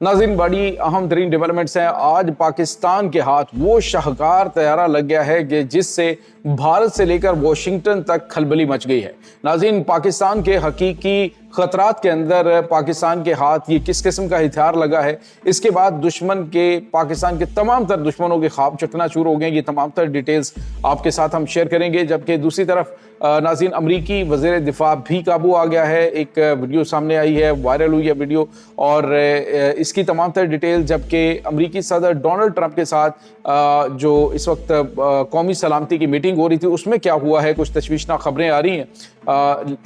नाज़रीन, बड़ी अहम तरीन डेवलपमेंट्स हैं। आज पाकिस्तान के हाथ वो शाहकार तैयारा लग गया है कि जिससे भारत से लेकर वॉशिंगटन तक खलबली मच गई है। नाज़रीन, पाकिस्तान के हकीकी खतरात के अंदर पाकिस्तान के हाथ ये किस किस्म का हथियार लगा है, इसके बाद दुश्मन के पाकिस्तान के तमाम तर दुश्मनों के ख्वाब चकनाचूर हो गए। ये तमाम तर डिटेल्स आपके साथ हम शेयर करेंगे। जबकि दूसरी तरफ नाज़रीन, अमरीकी वज़ीर दिफा भी काबू आ गया है। एक वीडियो सामने आई है, वायरल हुई है वीडियो, और इसकी तमाम तर डिटेल। जबकि अमरीकी सदर डोनाल्ड ट्रंप के साथ जो इस वक्त कौमी सलामती की मीटिंग हो रही थी, उसमें क्या हुआ है, कुछ तशवीशनाक खबरें आ रही हैं,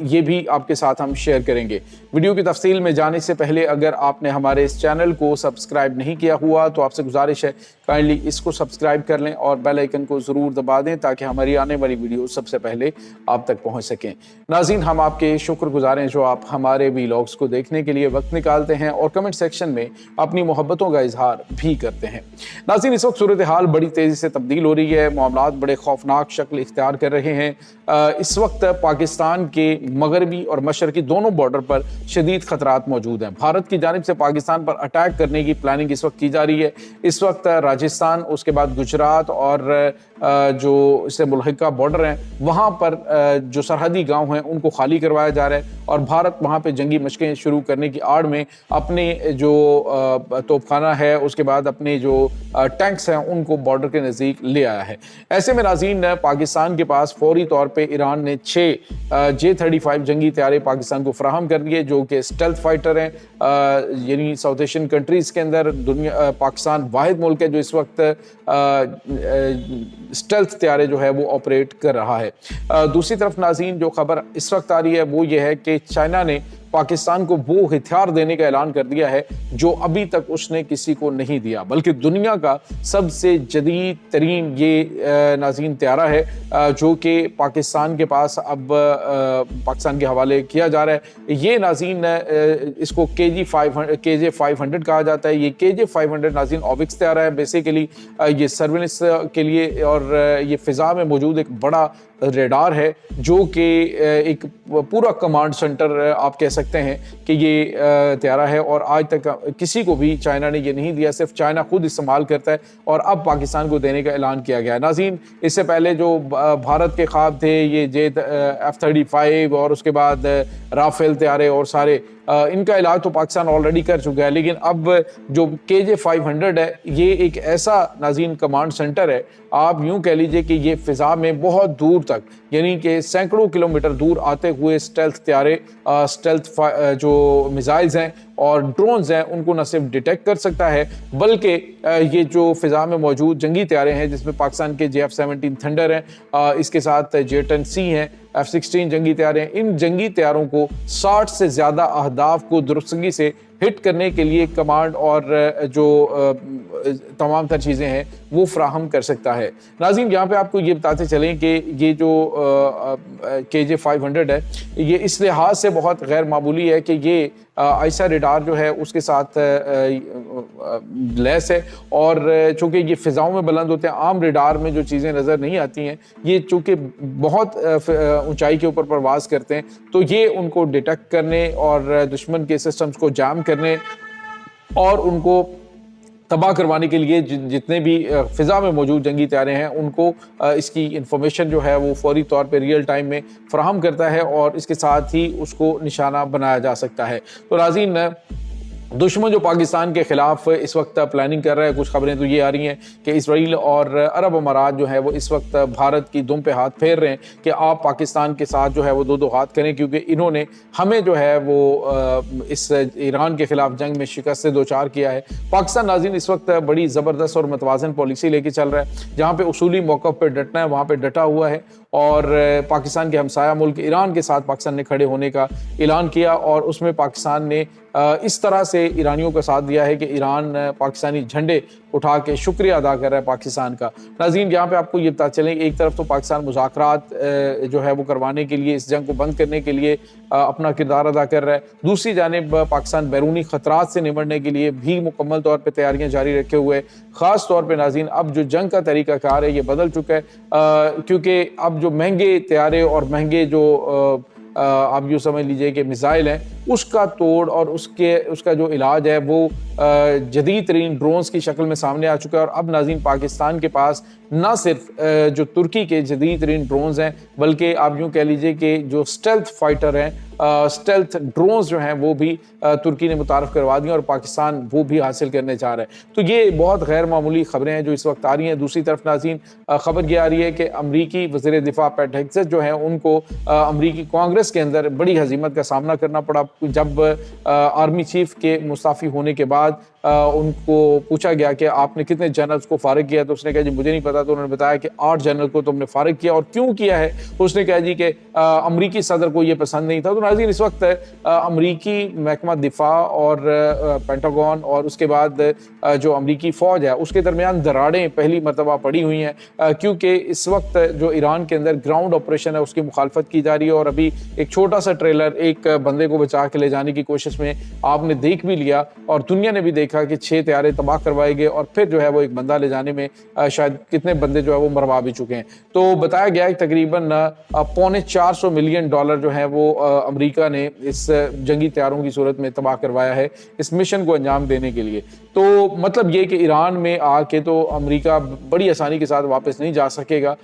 ये भी आपके साथ हम शेयर करेंगे। वीडियो की तफसील में जाने से पहले अगर आपने हमारे इस चैनल को सब्सक्राइब नहीं किया हुआ तो आपसे गुजारिश है काइंडली इसको सब्सक्राइब कर लें और बेल आइकन को ज़रूर दबा दें ताकि हमारी आने वाली वीडियो सबसे पहले आप तक पहुंच सकें। नाज़रीन, हम आपके शुक्रगुजार हैं जो आप हमारे व्लॉग्स को देखने के लिए वक्त निकालते हैं और कमेंट सेक्शन में अपनी मोहब्बतों का इजहार भी करते हैं। नाज़रीन, इस वक्त सूरत हाल बड़ी तेज़ी से तब्दील हो रही है, मामलात बड़े खौफनाक शक्ल इख्तियार कर रहे हैं। इस वक्त पाकिस्तान के मगरबी और मशरकी दोनों बॉर्डर पर शदीद खतरात मौजूद हैं। भारत की जानिब से पाकिस्तान पर अटैक करने की प्लानिंग इस वक्त की जा रही है। इस वक्त राजस्थान, उसके बाद गुजरात और जो इससे मुल्हिका बॉर्डर हैं, वहाँ पर जो सरहदी गांव हैं उनको खाली करवाया जा रहा है और भारत वहाँ पे जंगी मशकें शुरू करने की आड़ में अपने जो तोपखाना है, उसके बाद अपने जो टैंक्स हैं उनको बॉर्डर के नज़दीक ले आया है। ऐसे में नाज़रीन, पाकिस्तान के पास फौरी तौर पे ईरान ने 6 J-35 जंगी तैयारे पाकिस्तान को फराहम कर दिए, जो कि स्टेल्थ फाइटर हैं। यानी साउथ एशियन कंट्रीज़ के अंदर पाकिस्तान वाहिद मुल्क है जो इस वक्त स्टेल्थ तैयारे जो है वो ऑपरेट कर रहा है। दूसरी तरफ नाज़रीन, जो खबर इस वक्त आ रही है वो ये है कि चाइना ने पाकिस्तान को वो हथियार देने का ऐलान कर दिया है जो अभी तक उसने किसी को नहीं दिया, बल्कि दुनिया का सबसे जदीद तरीन ये नाज़रीन तैयारा है जो कि पाकिस्तान के पास अब पाकिस्तान के हवाले किया जा रहा है। ये नाज़रीन इसको KJ-500 कहा जाता है। ये KJ-500 नाज़रीन ऑविक्स तैयारा है। बेसिकली ये सर्विलेंस के लिए और ये फ़िज़ा में मौजूद एक बड़ा रेडार है जो कि एक पूरा कमांड सेंटर आप कह सकते हैं कि ये तैयारा है। और आज तक किसी को भी चाइना ने ये नहीं दिया, सिर्फ चाइना खुद इस्तेमाल करता है और अब पाकिस्तान को देने का ऐलान किया गया है। नाज़रीन, इससे पहले जो भारत के ख्वाब थे ये F-35 और उसके बाद राफेल तैयारे और सारे, इनका इलाज तो पाकिस्तान ऑलरेडी कर चुका है। लेकिन अब जो KJ-500 है ये एक ऐसा नाज़रीन कमांड सेंटर है, आप यूं कह लीजिए कि ये फ़िज़ा में बहुत दूर तक, यानी कि सैकड़ों किलोमीटर दूर आते हुए स्टेल्थ तैयारे, स्टेल्थ जो मिसाइल्स हैं और ड्रोन्स हैं उनको न सिर्फ डिटेक्ट कर सकता है बल्कि ये जो फ़िज़ा में मौजूद जंगी तैयारे हैं जिसमें पाकिस्तान के J-F-17 थंडर हैं, इसके साथ J-10C हैं, F-16 जंगी तैयारे हैं। इन जंगी तैयारों को 60 से ज़्यादा अहदाफ को दुरुस्तगी से हिट करने के लिए कमांड और जो तमाम तर चीज़ें हैं वो फ्राहम कर सकता है। नाज़रीन, यहाँ पे आपको ये बताते चलें कि ये जो KJ-500 है ये इस लिहाज से बहुत गैर मामूली है कि ये आइसा रेडार जो है उसके साथ लैस है और चूँकि ये फ़िज़ाओं में बुलंद होते हैं, आम रेडार में जो चीज़ें नज़र नहीं आती हैं, ये चूँकि बहुत ऊंचाई के ऊपर परवाज़ करते हैं तो ये उनको डिटेक्ट करने और दुश्मन के सिस्टम्स को जाम करने और उनको तबाह करवाने के लिए जितने भी फ़िज़ा में मौजूद जंगी तैयारे हैं उनको इसकी इंफॉर्मेशन जो है वो फौरी तौर पे रियल टाइम में फ़राहम करता है और इसके साथ ही उसको निशाना बनाया जा सकता है। तो नाज़रीन, दुश्मन जो पाकिस्तान के ख़िलाफ़ इस वक्त प्लानिंग कर रहा है, कुछ खबरें तो ये आ रही हैं कि इसराइल और अरब अमारात जो है वो इस वक्त भारत की दुम पे हाथ फेर रहे हैं कि आप पाकिस्तान के साथ जो है वो दो हाथ करें, क्योंकि इन्होंने हमें जो है वो इस ईरान के ख़िलाफ़ जंग में शिकस्त से दोचार किया है। पाकिस्तान नाज़रीन इस वक्त बड़ी ज़बरदस्त और मतवाज़न पॉलिसी लेके चल रहा है, जहाँ पर उसूली मौक़िफ़ पर डटना है वहाँ पर डटा हुआ है और पाकिस्तान के हमसाया मुल्क ईरान के साथ पाकिस्तान ने खड़े होने का ऐलान किया और उसमें पाकिस्तान ने इस तरह से ईरानियों का साथ दिया है कि ईरान पाकिस्तानी झंडे उठा के शुक्रिया अदा कर रहा है पाकिस्तान का। नाज़रीन, यहाँ पे आपको ये पता चले, एक तरफ तो पाकिस्तान मुज़ाकरात जो है वो करवाने के लिए, इस जंग को बंद करने के लिए अपना किरदार अदा कर रहा है, दूसरी जानिब पाकिस्तान बैरूनी ख़तरात से निपटने के लिए भी मुकम्मल तौर पर तैयारियाँ जारी रखे हुए। ख़ास तौर पर नाज़रीन, अब जो जंग का तरीक़ाकार है ये बदल चुका है, क्योंकि अब जो महंगे तैयारे और महंगे जो आप यूँ समझ लीजिए कि मिसाइल हैं, उसका तोड़ और उसका जो इलाज है वो जदीद तरीन ड्रोन्स की शक्ल में सामने आ चुका है। और अब नाज़रीन पाकिस्तान के पास ना सिर्फ जो तुर्की के जदीद तरीन ड्रोन्स हैं, बल्कि आप यूँ कह लीजिए कि जो स्टेल्थ फाइटर हैं, स्टेल्थ ड्रोन्स जो हैं वो भी तुर्की ने मुतारफ़ करवा दी और पाकिस्तान वो भी हासिल करने जा रहा है। तो ये बहुत गैर मामूली खबरें हैं जो इस वक्त आ रही हैं। दूसरी तरफ नाज़रीन खबर ये आ रही है कि अमरीकी वज़ीर दिफ़ा पैट हेग्सेथ जो हैं उनको अमरीकी कांग्रेस के अंदर बड़ी हज़ीमत का सामना करना पड़ा। जब आर्मी चीफ के मुस्ताफ़ी होने के बाद उनको पूछा गया कि आपने कितने जनरल्स को फारिग किया, तो उसने कहा जी मुझे नहीं पता। तो उन्होंने बताया कि 8 जनरल को तुमने फारिग किया और क्यों किया है। उसने कहा जी कि अमरीकी सदर को ये पसंद नहीं था। तो नाज़रीन इस वक्त अमरीकी महकमा दिफा और पेंटागन और उसके बाद जो अमरीकी फ़ौज है उसके दरमियान दरारें पहली मरतबा पड़ी हुई हैं, क्योंकि इस वक्त जो ईरान के अंदर ग्राउंड ऑपरेशन है उसकी मुखालफत की जा रही है। और अभी एक छोटा सा ट्रेलर एक बंदे को बचा के ले जाने की कोशिश में आपने देख भी लिया और दुनिया ने भी देखा कि 6 तैयारे तबाह करवाए गए और फिर जो है वो एक बंदा ले जाने में शायद कितने बंदे जो है वो मरवा भी चुके हैं। तो बताया गया है तकरीबन $450 मिलियन जो है वो अमेरिका ने इस जंगी तैयारों की सूरत में तबाह करवाया है इस मिशन को अंजाम देने के लिए। तो मतलब ये कि ईरान में आके तो अमेरिका बड़ी आसानी के साथ वापस नहीं जा सकेगा।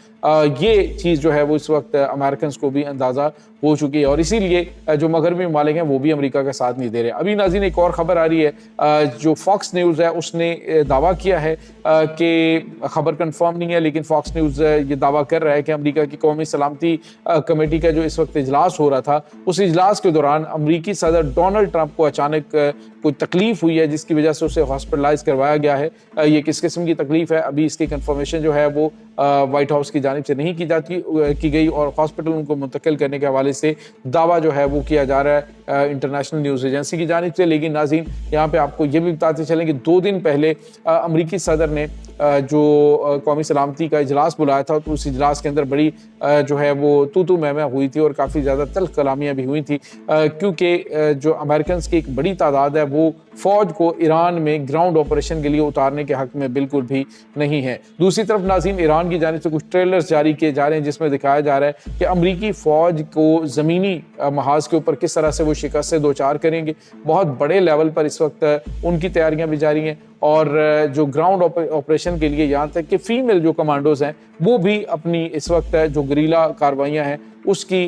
ये चीज़ जो है वो इस वक्त अमेरिकन को भी अंदाज़ा हो चुकी है और इसीलिए जो मगरबी ममालिक हैं वो भी अमेरिका का साथ नहीं दे रहे। अभी नाज़रीन एक और ख़बर आ रही है, जो फॉक्स न्यूज़ है उसने दावा किया है कि खबर कंफर्म नहीं है, लेकिन फॉक्स न्यूज़ ये दावा कर रहा है कि अमेरिका की कौमी सलामती कमेटी का जो इस वक्त इजलास हो रहा था, उस इजलास के दौरान अमेरिकी सदर डोनाल्ड ट्रंप को अचानक कोई तकलीफ हुई है जिसकी वजह से उसे हॉस्पिटलाइज करवाया गया है। ये किस किस्म की तकलीफ है अभी इसकी कंफर्मेशन जो है वो वाइट हाउस की जानिब से नहीं की गई और हॉस्पिटल उनको मुंतकिल करने के हवाले से दावा जो है वो किया जा रहा है इंटरनेशनल न्यूज़ एजेंसी की जानिब से। लेकिन नाज़रीन यहाँ पे आपको ये भी बताते चलें कि 2 दिन पहले अमेरिकी सदर ने जो कौमी सलामती का इजलास बुलाया था तो उस इजलास के अंदर बड़ी जो है वो तू मैं हुई थी और काफ़ी ज़्यादा तल्ख कलामियाँ भी हुई थी, क्योंकि जो अमेरिकन की एक बड़ी तादाद है वो फ़ौज को ईरान में ग्राउंड ऑपरेशन के लिए उतारने के हक़ में बिल्कुल भी नहीं है। दूसरी तरफ नाज़रीन ईरान की जानिब से कुछ ट्रेलर्स जारी किए जा रहे हैं जिसमें दिखाया जा रहा है कि अमरीकी फ़ौज को ज़मीनी महाज के ऊपर किस तरह से वो शिकस्त से 2-4 करेंगे। बहुत बड़े लेवल पर इस वक्त उनकी तैयारियां भी जारी हैं और जो ग्राउंड ऑपरेशन के लिए यहाँ तक कि फीमेल जो कमांडोज हैं वो भी अपनी इस वक्त जो गुरीला कार्रवाइयाँ हैं उसकी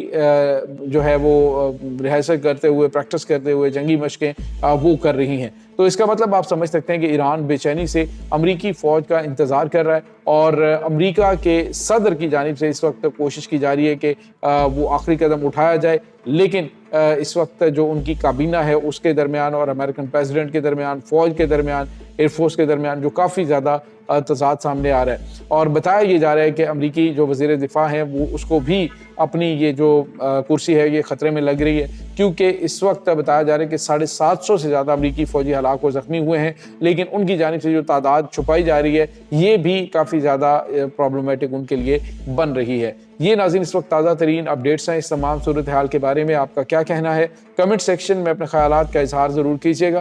जो है वो रिहर्सल करते हुए, प्रैक्टिस करते हुए जंगी मशकें वो कर रही हैं। तो इसका मतलब आप समझ सकते हैं कि ईरान बेचैनी से अमरीकी फ़ौज का इंतज़ार कर रहा है और अमरीका के सदर की जानिब से इस वक्त कोशिश की जा रही है कि वो आखिरी कदम उठाया जाए। लेकिन इस वक्त जो उनकी काबीना है उसके दरमियान और अमेरिकन प्रेसिडेंट के दरमियान, फ़ौज के दरमियान, एयरफोर्स के दरमियान जो काफ़ी ज़्यादा तज़ाद सामने आ रहा है और बताया ये जा रहा है कि अमरीकी जो वज़ीर दिफ़ा हैं वो उसको भी अपनी ये जो कुर्सी है ये ख़तरे में लग रही है, क्योंकि इस वक्त बताया जा रहा है कि 750 से ज़्यादा अमरीकी फ़ौजी हलाक व ज़ख्मी हुए हैं। लेकिन उनकी जानिब से जो तादाद छुपाई जा रही है ये भी काफ़ी ज़्यादा प्रॉब्लमेटिक उनके लिए बन रही है। ये नाज़रीन इस वक्त ताज़ा तरीन अपडेट्स हैं। इस तमाम सूरत हाल के बारे में आपका क्या कहना है? कमेंट सेक्शन में अपने ख़यालात का इजहार ज़रूर कीजिएगा।